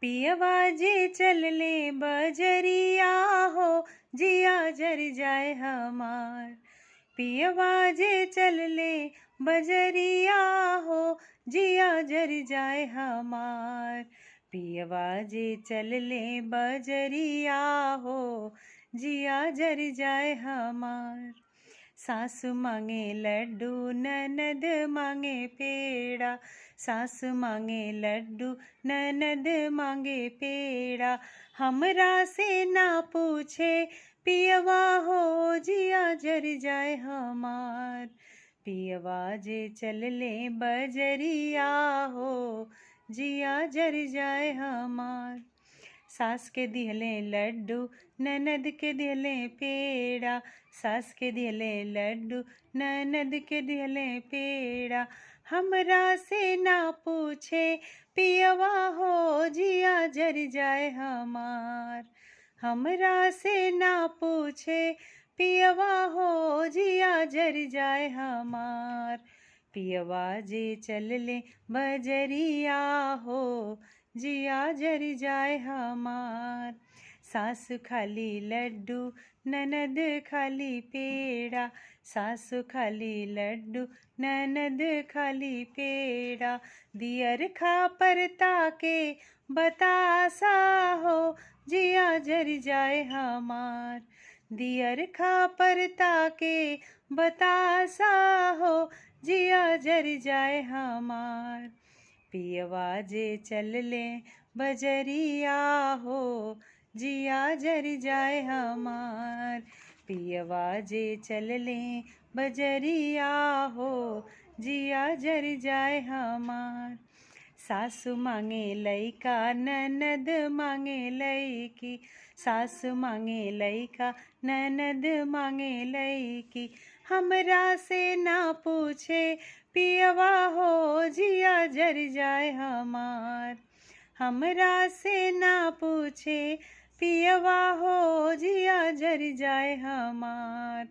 पियवा जे चल ले बजरिया हो, जिया जर जाए हमार। पियवा जे चल ले बजरिया हो, जिया जर जाए हमार। पियवा जे चल ले बजरिया हो, जिया जर जाए हमार। सासु मांगे लड्डू ननद मांगे पेड़ा, सासु मांगे लड्डू ननद मांगे पेड़ा। हमरा से ना पूछे पियवा हो, जिया जर जाए हमार। पियवा जे चल ले बजरिया हो, जिया जर जाए हमार। सास के दिहले लड्डू ननद के दिहले पेड़ा, सास के दिहले लड्डू ननद के दिहले पेड़ा। हमरा से ना पूछे पियवा हो, जिया जर जाए हमार। हमरा से ना पूछे पियवा हो, जिया जर जाए हमार। पियवा जे चल ले बजरिया हो, जिया जर जाए हमार। सासु खाली लड्डू ननद खाली पेड़ा, सासु खाली लड्डू ननद खाली पेड़ा। दियर खा परता के बतासा हो, जिया जर जाए हमार। दियर खा परता के बतासा हो, जिया जर जाए हमार। पियवा जे चल ले बजरिया हो, जिया जर जाए हमार। पियवा जे चल ले बजरिया हो, जिया जर जाए हमार। सासु मांगे लइका ननद मांगे लइकी, सासु मांगे लइका ननद मांगे लइकी। हमरा से ना पूछे पियवा हो, जिया जर जाए हमार। हमरा से ना पूछे पियवा हो, जिया जर जाए हमार।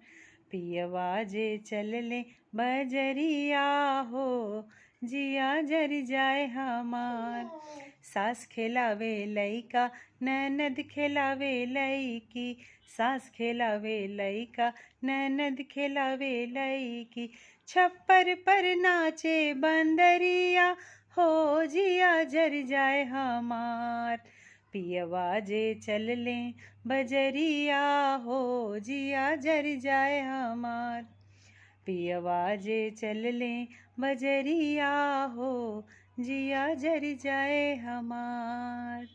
पियवा जे चल ले बजरिया हो, जिया जर जाए हमार। सास खिलावे लइका ननद खिलावे लइकी, सास खिलावे लइका ननद खिलावे लइकी। छप्पर पर नाचे बंदरिया हो, जिया जर जाए हमार। पियवा जे चल ले बजरिया हो, जिया जर जाए हमार। पियवा जे चल ले बजरिया हो, जिया जर जाए हमार।